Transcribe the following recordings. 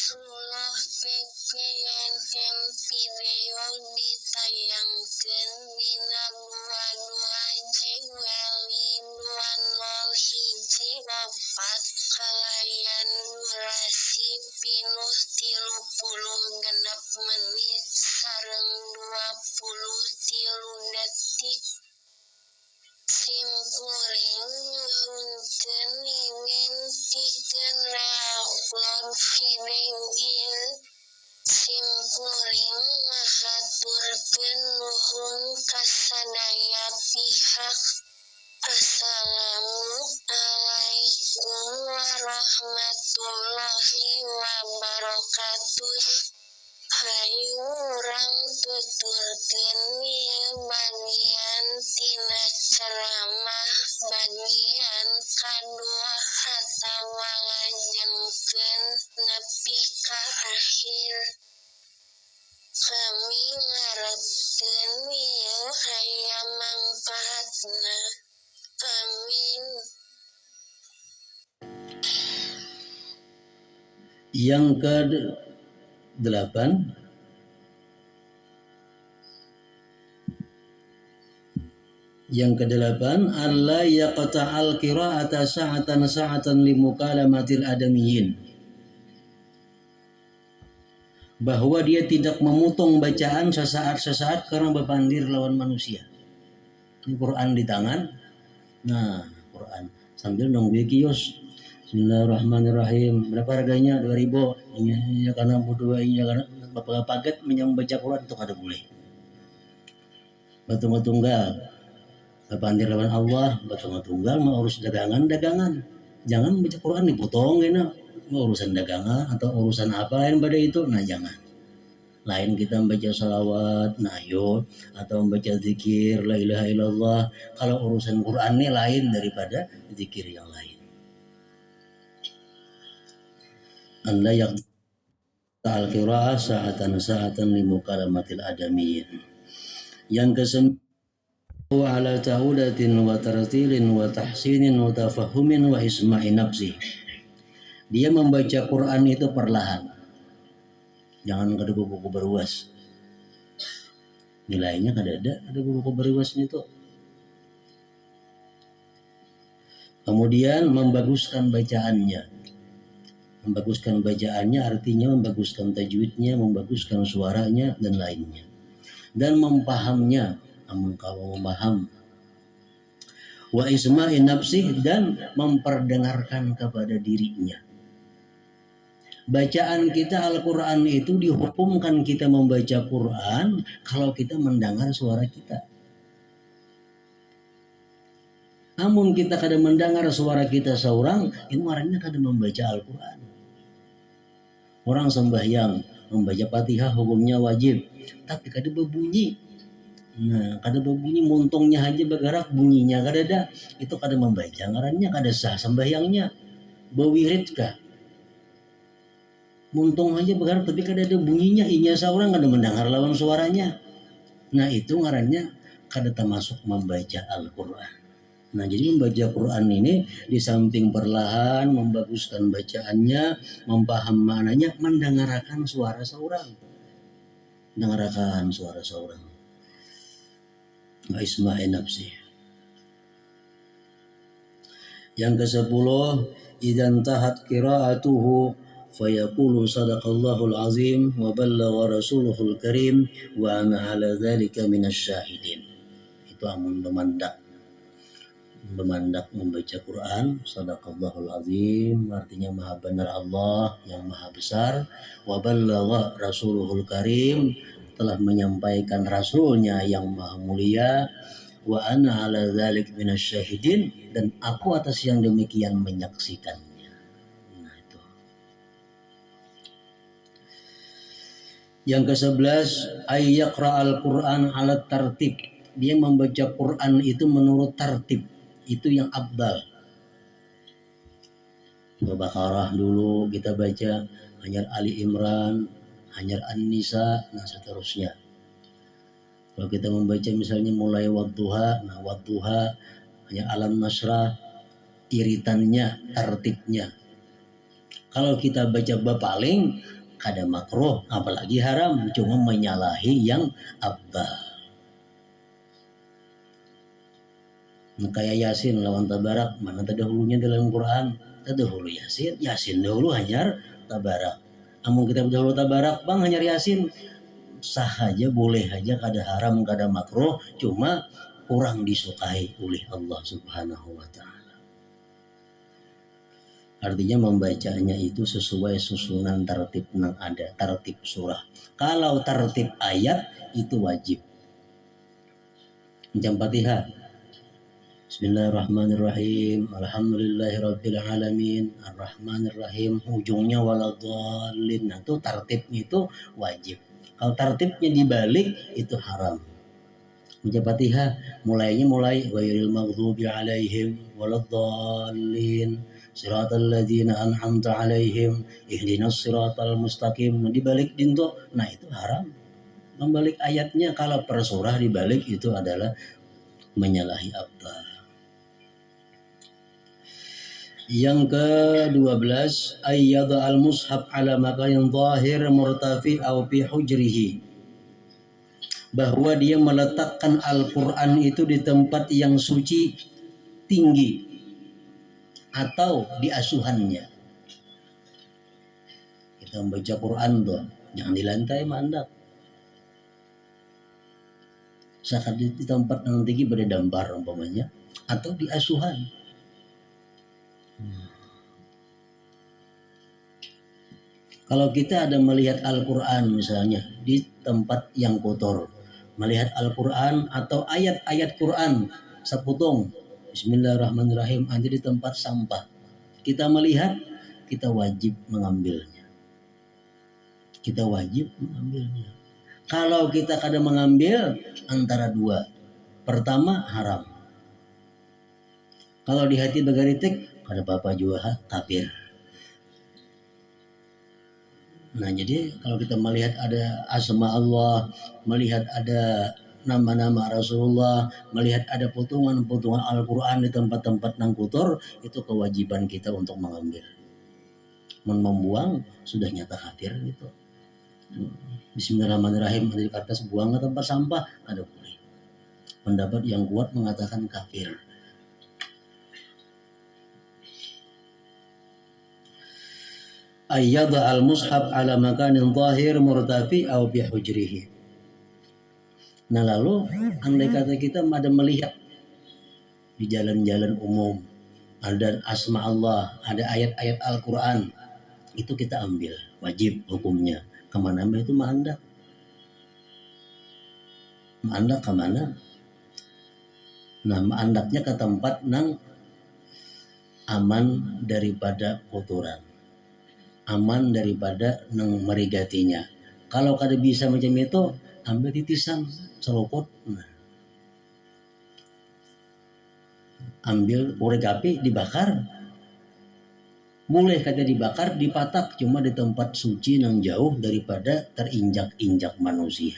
Rasulullah PPNM video ditayangkeun dina 22/2021 kalayan durasi pinuh 36 menit sareng 23 detik. Simkuring nyuhunkeun ingin pikeun reupload video ieu. Simkuring mahaturkeun nuhun ka sadaya pihak. Assalamualaikum warahmatullahi wabarakatuh. Hayu urang tuturkeun ieu bagian tina ceramah bagian kadua atawa ngajengkeun nepi ka akhir. Kami ngarepkeun ieu aya mangpaatna. Amin. Yang ke-8 Allah yaqta'al qira'ata sa'atan limukalamatil adamiyyin, bahwa dia tidak memotong bacaan sesaat karena berpandir lawan manusia. Ini Quran di tangan. Nah, Quran sambil nunggu kios. Bismillahirrahmanirrahim. Berapa harganya? 2.000. Ya karena berdua ya karena bapak paket membaca Quran itu kada boleh. Tunggal. Berpandir lawan Allah, tunggal mau urus dagangan. Jangan baca Quran dipotong gitu. Urusan dagangan atau urusan apa lain pada itu. Nah, jangan. Lain kita membaca salawat, nayut, atau membaca zikir, la ilaha illallah. Kalau urusan Quran ini lain daripada zikir yang lain. Allah yaqta'al qira'ah sa'atan limukalamatil adamiyyin. Yang ke-9 ala ta'udatin wa tartilin wa tahsinin wa tafahumin wa isma'i nafsi. Dia membaca Quran itu perlahan. Jangan kada buku beruas. Nilainya kada ada buku beruasnya itu. Kemudian membaguskan bacaannya. Membaguskan bacaannya artinya membaguskan tajwidnya, membaguskan suaranya dan lainnya. Dan mempahamnya, namun kalau memaham. Wa isma'i nafsih, dan memperdengarkan kepada dirinya. Bacaan kita Al-Quran itu dihukumkan kita membaca Quran kalau kita mendengar suara kita. Namun kita kadang mendengar suara kita seorang, itu artinya kadang membaca Al-Quran. Orang sembahyang, membaca Fatihah hukumnya wajib, tapi kadang berbunyi. Nah, kadang berbunyi montongnya aja bergerak, bunyinya kadang ada. Itu kadang membaca, ngarannya kadang sah sembahyangnya. Bewirid kah? Montong aja bergerak tapi kada ada bunyinya, inya seorang kada mendengar lawan suaranya. Nah, itu ngarannya kada termasuk membaca Al-Quran. Nah, jadi membaca Quran ini di samping perlahan, membaguskan bacaannya, mempaham maknanya, mendengarkan suara seorang. Mendengarkan suara seorang. Wa isma'i nafsi. Yang ke-10, idzan tahat qira'atuhu fayaqulu sadaqallahul azim wa ballagha rasuluhul karim wa ana ala dzalika minasyahidin. Itu amun bemandak membaca Quran, sadaqallahul azim artinya maha benar Allah yang maha besar, wa ballagha rasuluhul karim telah menyampaikan rasulnya yang maha mulia, wa ana ala dzalik minasyahidin, dan aku atas yang demikian menyaksikan. Yang ke-11, ayyaqra'al Qur'an ala tartib. Dia membaca Quran itu menurut tartib. Itu yang afdal. Al-Baqarah dulu kita baca, hanyar Ali Imran, hanyar An-Nisa, nah seterusnya. Kalau kita membaca misalnya mulai wadduha, nah wadduha, hanyar Alam Nasrah, iritannya, tartibnya. Kalau kita baca bapaling kada makruh apalagi haram, cuma menyalahi yang abdal. Kayak Yasin lawan Tabarak, mana terdahulunya dalam Quran? Terdahulu Yasin, Yasin dahulu hanyar Tabarak. Amun kita dahulu Tabarak, bang hanyar Yasin, sah aja, boleh aja, kada haram, kada makruh, cuma kurang disukai oleh Allah Subhanahu wa Ta'ala. Artinya membacanya itu sesuai susunan tertib yang ada, tertib surah. Kalau tertib ayat itu wajib. Macam Fatihah. Bismillahirrahmanirrahim. Alhamdulillahirabbil alamin. Arrahmanirrahim. Ujungnya waladhdallin. Nah, itu tertibnya itu wajib. Kalau tertibnya dibalik itu haram. Macam Fatihah, mulai ghairil maghdubi alaihim waladhdallin. Siratal ladzina an'amta alaihim ihdinas siratal mustaqim. Dibalik dinto, nah itu haram. Membalik ayatnya kalau per surah dibalik itu adalah menyalahi abdal. Yang ke-12, ayyada al-mushaf ala makanin zahir murtafi aw fi hujrihi. Bahwa dia meletakkan Al-Quran itu di tempat yang suci tinggi atau di asuhannya. Kita membaca Quran tuh, jangan di lantai mandak. Sakat di tempat yang tinggi berdambar umpamanya, atau di asuhan. Kalau kita ada melihat Al-Quran misalnya di tempat yang kotor, melihat Al-Quran atau ayat-ayat Quran sepotong, Bismillahirrahmanirrahim, ada di tempat sampah, kita melihat, kita wajib mengambilnya. Kita wajib mengambilnya. Kalau kita kada mengambil, antara dua. Pertama, haram. Kalau di hati bagaritik, kada apa-apa juga, kafir. Nah, jadi kalau kita melihat ada asma Allah, melihat ada nama-nama Rasulullah, melihat ada potongan-potongan Al-Quran di tempat-tempat yang kotor, itu kewajiban kita untuk mengambil. Membuang sudah nyata kafir gitu. Bismillahirrahmanirrahim, ada di kertas, buang ke tempat sampah, ada boleh. Pendapat yang kuat mengatakan kafir. Ayyada al-mushaf ala makanin zahir murtafi aw bi hujrihi. Nah, lalu andai kata kita ada melihat di jalan-jalan umum ada asma Allah, ada ayat-ayat Al-Quran, itu kita ambil, wajib hukumnya. Kemana itu mandak? Mandak kemana? Nah, mandaknya ke tempat nang aman daripada kotoran, aman daripada nang merigatinya. Kalau kada bisa macam itu, ambil titisan selopot, nah, ambil korek api, dibakar. Boleh kata dibakar, dipatak, cuma di tempat suci yang jauh daripada terinjak-injak manusia.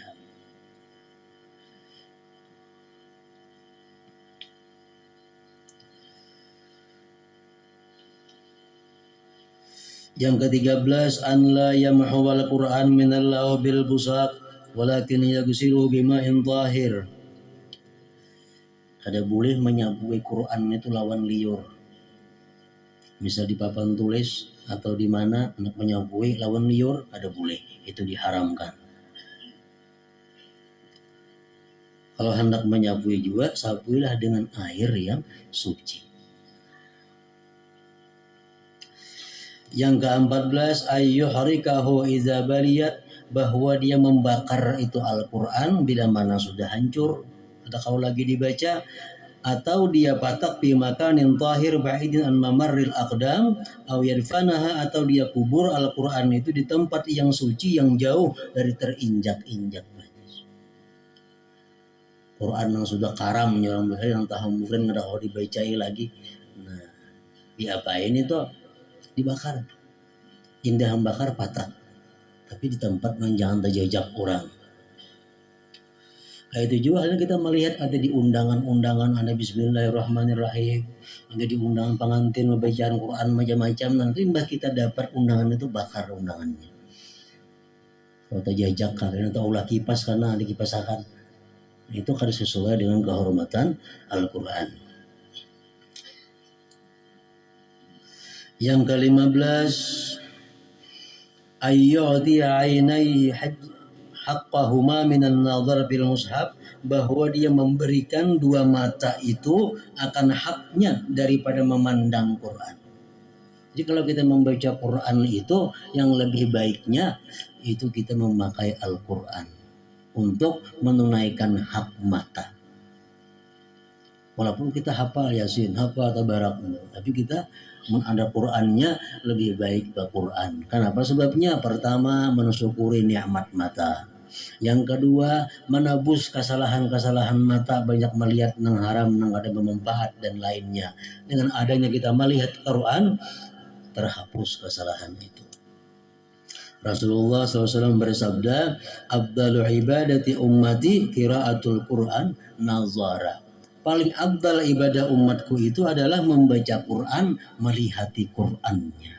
Yang ke-13, an la yamhu al-Qur'an minallahu bil busaq walakin yaghsilu bima'in zahir. Kada boleh menyabui Quran itu lawan liur. Misal di papan tulis atau di mana anak menyabui lawan liur, kada boleh, itu diharamkan. Kalau hendak menyabui juga, sabuilah dengan air yang suci. Yang ke-14, ayyuhrikahu iza baliyat, bahwa dia membakar itu Al-Quran bila mana sudah hancur, atau kalau lagi dibaca, atau dia patak fi makanin tahir ba'idin an mamarril aqdam aw yadfanaha, atau dia kubur Al-Quran itu di tempat yang suci yang jauh dari terinjak-injak. Quran yang sudah karam yang tahun mungkin nggak mau dibacai lagi, nah diapain itu? Dibakar. Indah membakar patah, tapi di tempat yang jangan terjejak orang. Kayak itu juga halnya kita melihat ada di undangan-undangan, ada Bismillahirrahmanirrahim, ada di undangan pengantin membacaan Quran macam-macam. Nanti mbak kita dapat undangan itu bakar undangannya. Atau jajak karena atau ulah kipas karena dikipasakan. Itu kan sesuai dengan kehormatan Al-Quran. Yang ke-15, ayyu'ti 'ainai haqqahuma minan nazar bil mushaf, bahwa dia memberikan dua mata itu akan haknya daripada memandang Quran. Jadi kalau kita membaca Quran itu yang lebih baiknya itu kita memakai Al-Quran untuk menunaikan hak mata. Walaupun kita hafal Yasin, hafal Tabarak, tapi kita ada Qurannya lebih baik ke Quran. Kenapa sebabnya? Pertama, mensyukuri nikmat mata. Yang kedua, menebus kesalahan-kesalahan mata, banyak melihat yang haram, yang ada bermanfaat dan lainnya. Dengan adanya kita melihat Quran, terhapus kesalahan itu. Rasulullah SAW bersabda, "Afdalu ibadati ummati qiraatul Quran nazara." Paling afdal ibadah umatku itu adalah membaca Quran, melihati Qurannya.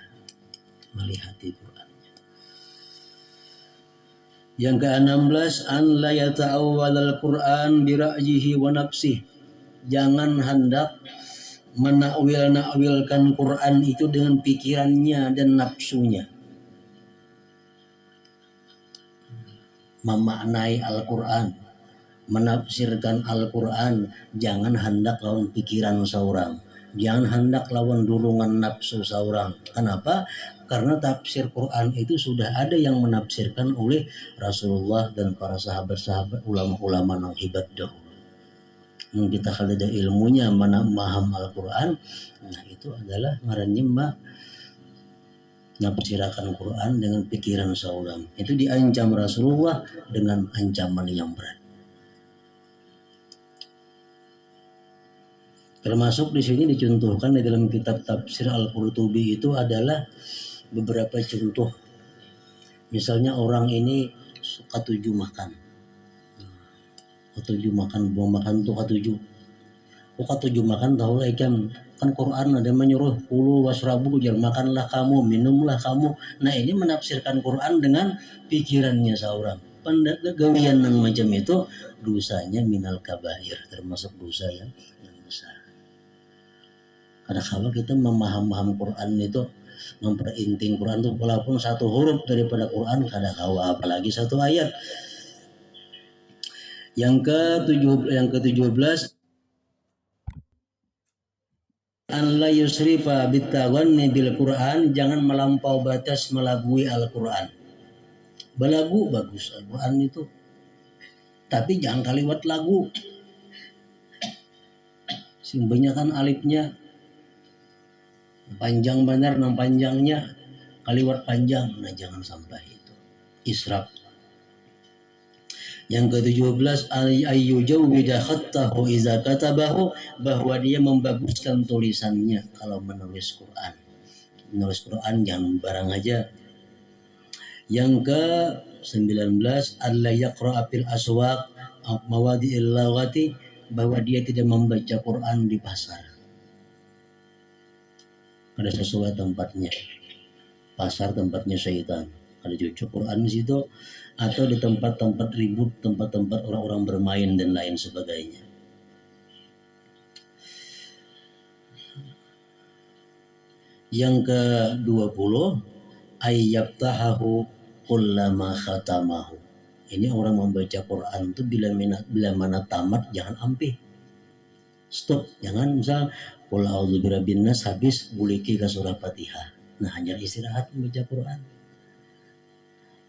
Melihati Qurannya. Yang ke-16, an la yata'awwalal Quran bi ra'yihi wa nafsihi. Jangan hendak menakwil-nakwilkan Quran itu dengan pikirannya dan nafsunya. Memaknai Al-Quran, menafsirkan Al-Quran, jangan hendak lawan pikiran seorang, jangan hendak lawan dorongan nafsu seorang. Kenapa? Karena tafsir Quran itu sudah ada yang menafsirkan oleh Rasulullah dan para sahabat-sahabat, ulama-ulama yang hebat dahulu. Kita kalau ada ilmunya memaham Al-Quran, nah itu adalah ngarannya nafsirakan Quran dengan pikiran seorang. Itu diancam Rasulullah dengan ancaman yang berat. Termasuk di sini dicontohkan di dalam kitab tafsir Al-Qurtubi itu adalah beberapa contoh. Misalnya orang ini suka tujuh makan. Ketujuh makan, buang makan tuh ketujuh. Ketujuh makan tahu lah ikan. Kan Quran ada menyuruh kulu wasrabu, jangan makanlah kamu, minumlah kamu. Nah ini menafsirkan Quran dengan pikirannya seorang. Penggagawian yang macam itu dosanya minal kabair, termasuk dosa yang besar. Karena kalau kita memaham Quran itu, memperinting Quran itu walaupun satu huruf daripada Quran kada kawa, apalagi satu ayat. Yang ke-17, an la yusrifa bitawanni bil Quran, jangan melampau batas melagui Al-Quran. Balagu bagus Al-Quran itu, tapi jangan kaliwat lagu. Simbanyakan alifnya panjang benar, nang panjangnya kaliwat panjang, nah jangan sampai itu israf. Yang ke-17, ayyujawwida khattahu iza katabahu, bahwa dia membaguskan tulisannya kalau menulis Quran. Menulis Quran jangan barang aja. Yang ke-19, alla yaqra'a fil aswaq mawadi'il laghati, bahwa dia tidak membaca Quran di pasar. Ada sesuai tempatnya. Pasar tempatnya syaitan. Ada cucuk Quran di situ, atau di tempat-tempat ribut, tempat-tempat orang-orang bermain dan lain sebagainya. Yang ke-20, ayyabtahahu kullama khatamahu. Ini orang membaca Quran itu bila mana tamat jangan ampe. Stop, jangan misal qul a'udzu birabbin nas habis buliki ke surah Fatihah. Nah, hanya istirahat membaca Quran.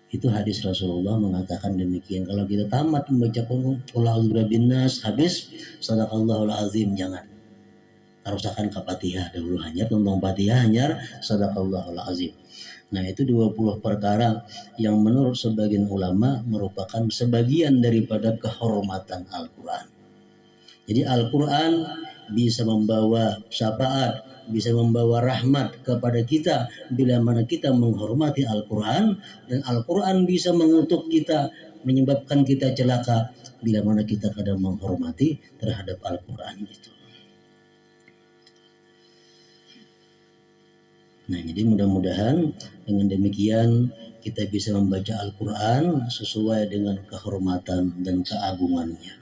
Itu hadis Rasulullah mengatakan demikian. Kalau kita tamat membaca qul a'udzu birabbin nas habis sadaqallahul azim, jangan. Tarusakan ke Fatihah dahulu, hanya tentang Fatihah, hanya sadaqallahul azim. Nah, itu 20 perkara yang menurut sebagian ulama merupakan sebagian daripada kehormatan Al-Quran. Jadi Al-Quran bisa membawa syafaat, bisa membawa rahmat kepada kita bila mana kita menghormati Al-Quran, dan Al-Quran bisa mengutuk kita menyebabkan kita celaka bila mana kita kadang menghormati terhadap Al-Quran itu. Nah, jadi mudah-mudahan dengan demikian kita bisa membaca Al-Quran sesuai dengan kehormatan dan keagungannya.